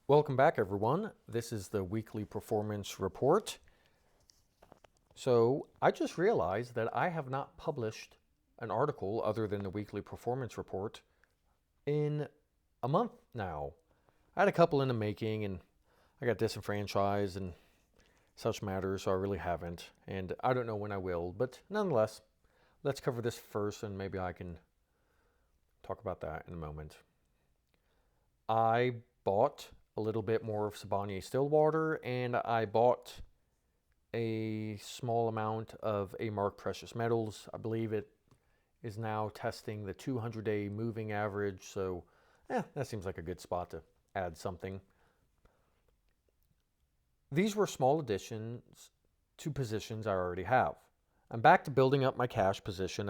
Welcome back, everyone. This is the weekly performance report. So I just realized that I have not published an article other than the weekly performance report in a month now. I had a couple in the making and I got disenfranchised and such matters, so I really haven't. And I don't know when I will, but nonetheless, let's cover this first and maybe I can talk about that in a moment. I bought a little bit more of Siboney Stillwater and I bought a small amount of A-Mark Precious Metals. I believe it is now testing the 200-day moving average, so that seems like a good spot to add something. These were small additions to positions I already have. I'm back to building up my cash position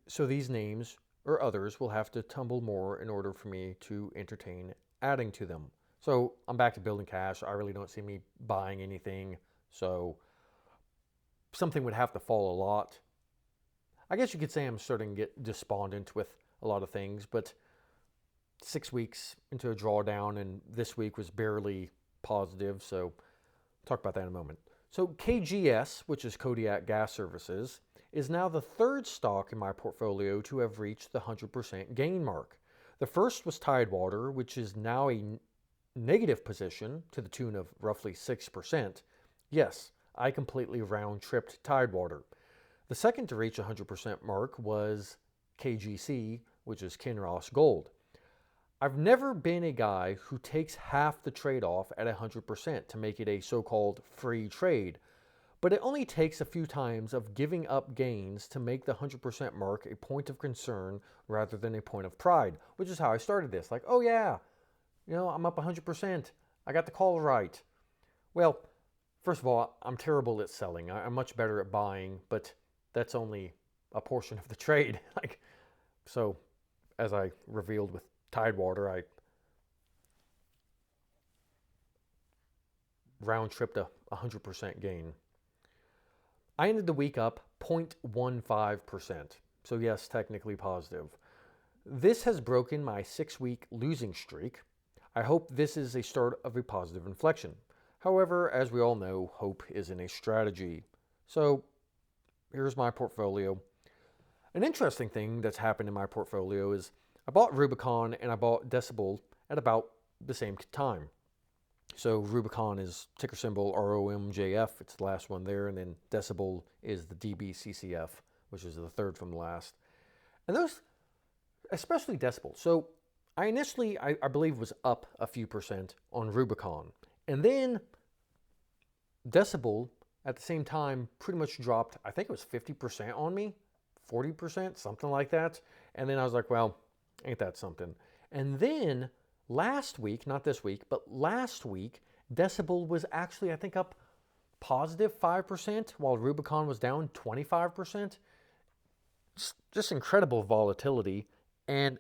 so these names or others will have to tumble more in order for me to entertain adding to them. So I'm back to building cash. I really don't see me buying anything. So something would have to fall a lot. I guess you could say I'm starting to get despondent with a lot of things, but 6 weeks into a drawdown and this week was barely positive. So I'll talk about that in a moment. So KGS, which is Kodiak Gas Services, is now the third stock in my portfolio to have reached the 100% gain mark. The first was Tidewater, which is now a negative position to the tune of roughly 6%. Yes, I completely round-tripped Tidewater. The second to reach 100% mark was KGC, which is Kinross Gold. I've never been a guy who takes half the trade-off at 100% to make it a so-called free trade, but it only takes a few times of giving up gains to make the 100% mark a point of concern rather than a point of pride, which is how I started this. Like, oh yeah, I'm up 100%. I got the call right. Well, first of all, I'm terrible at selling. I'm much better at buying, but that's only a portion of the trade. So, as I revealed with Tidewater, I round-tripped a 100% gain. I ended the week up 0.15%. So yes, technically positive. This has broken my 6-week losing streak. I hope this is a start of a positive inflection. However, as we all know, hope isn't a strategy. So here's my portfolio. An interesting thing that's happened in my portfolio is I bought Rubicon and I bought Decibel at about the same time. So Rubicon is ticker symbol ROMJF. It's the last one there. And then Decibel is the DBCCF, which is the third from the last. And those, especially Decibel. So I initially, I believe, was up a few percent on Rubicon. And then Decibel, at the same time, pretty much dropped, I think it was 50% on me, 40%, something like that. And then I was like, well, ain't that something? And then last week, not this week, but last week, Decibel was actually, I think, up positive 5%, while Rubicon was down 25%. Just incredible volatility. And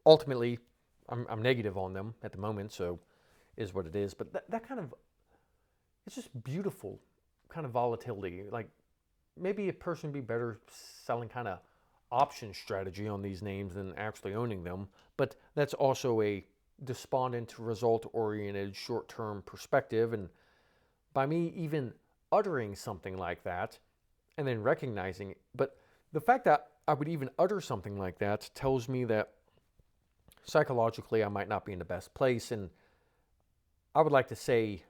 ultimately, I'm negative on them at the moment, so is what it is. But that kind of, it's just beautiful kind of volatility. Like maybe a person would be better selling kind of option strategy on these names than actually owning them. But that's also a despondent, result-oriented, short-term perspective. And by me even uttering something like that and then recognizing it, but the fact that I would even utter something like that tells me that psychologically I might not be in the best place. And I would like to say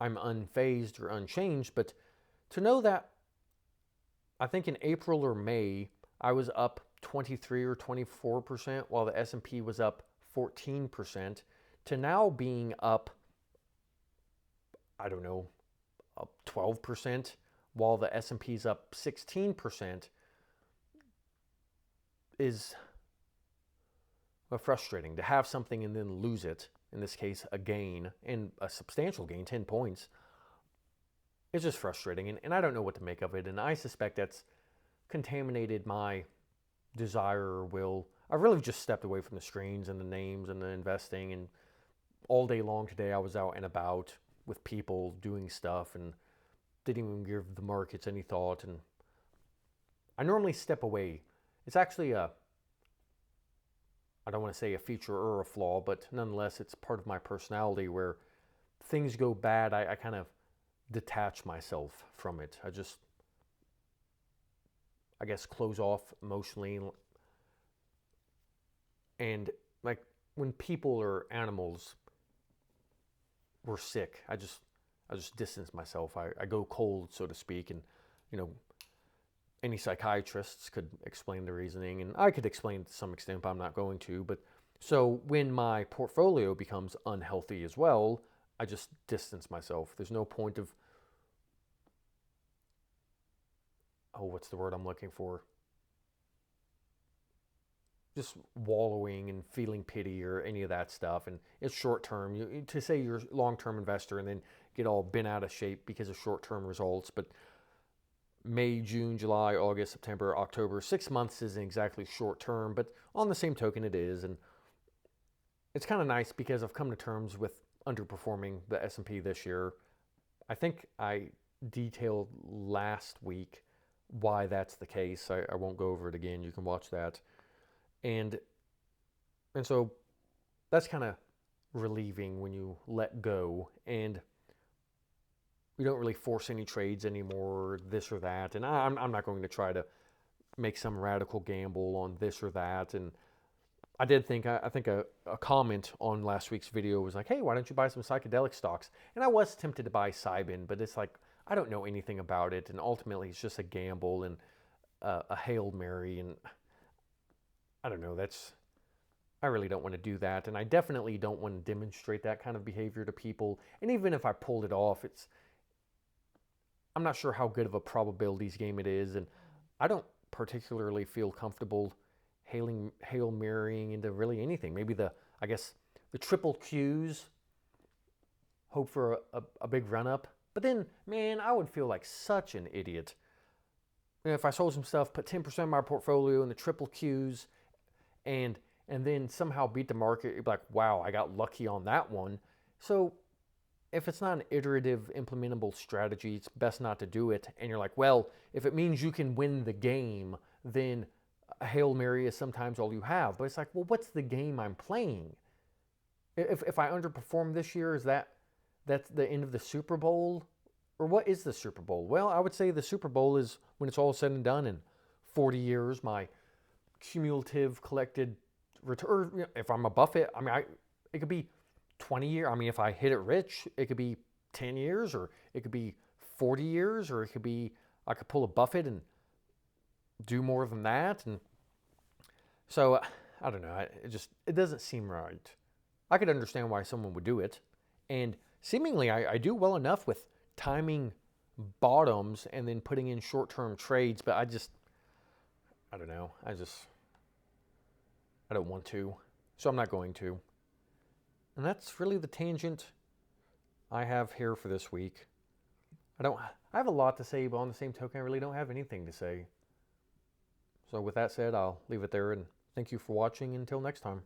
I'm unfazed or unchanged, but to know that I think in April or May I was up 23 or 24% while the S&P was up 14%, to now being up, I don't know, up 12% while the S&P is up 16% is frustrating. To have something and then lose it, in this case a gain, and a substantial gain, 10 points, it's just frustrating. And I don't know what to make of it. And I suspect that's contaminated my desire or will. I really just stepped away from the screens and the names and the investing. And all day long today I was out and about with people doing stuff and didn't even give the markets any thought. And I normally step away. It's actually I don't want to say a feature or a flaw, but nonetheless, it's part of my personality where things go bad, I kind of detach myself from it. I just, I guess, close off emotionally. And like when people or animals were sick, I just distance myself. I go cold, so to speak. And, you know, any psychiatrists could explain the reasoning, and I could explain to some extent, but I'm not going to. But so when my portfolio becomes unhealthy as well, I just distance myself. There's no point of, oh, what's the word I'm looking for? Just wallowing and feeling pity or any of that stuff. And it's short term. To say you're a long term investor and then get all bent out of shape because of short term results. But May, June, July, August, September, October, 6 months isn't exactly short term, but on the same token, it is. And it's kind of nice because I've come to terms with underperforming the S&P this year. I think I detailed last week why that's the case. I won't go over it again. You can watch that. And so that's kind of relieving when you let go and you don't really force any trades anymore, this or that. And I'm not going to try to make some radical gamble on this or that. And I did think, I think a comment on last week's video was like, hey, why don't you buy some psychedelic stocks? And I was tempted to buy Cybin, but it's like, I don't know anything about it. And ultimately, it's just a gamble and a Hail Mary. And I don't know, I really don't want to do that. And I definitely don't want to demonstrate that kind of behavior to people. And even if I pulled it off, I'm not sure how good of a probabilities game it is. And I don't particularly feel comfortable Hail Marying into really anything. Maybe the triple Qs, hope for a big run up. But then, man, I would feel like such an idiot. You know, if I sold some stuff, put 10% of my portfolio in the triple Qs, and then somehow beat the market, you'd be like, wow, I got lucky on that one. So if it's not an iterative, implementable strategy, it's best not to do it. And you're like, well, if it means you can win the game, then a Hail Mary is sometimes all you have. But it's like, well, what's the game I'm playing? If I underperform this year, that's the end of the Super Bowl? Or what is the Super Bowl? Well, I would say the Super Bowl is when it's all said and done in 40 years, my cumulative collected return. You know, if I'm a Buffett, I mean, it could be 20 years. I mean, if I hit it rich, it could be 10 years, or it could be 40 years, or it could be, I could pull a Buffett and do more than that. And so, I don't know. It doesn't seem right. I could understand why someone would do it. And seemingly, I do well enough with timing bottoms and then putting in short-term trades, but I don't know. I don't want to. So I'm not going to. And that's really the tangent I have here for this week. I have a lot to say, but on the same token, I really don't have anything to say. So with that said, I'll leave it there and thank you for watching until next time.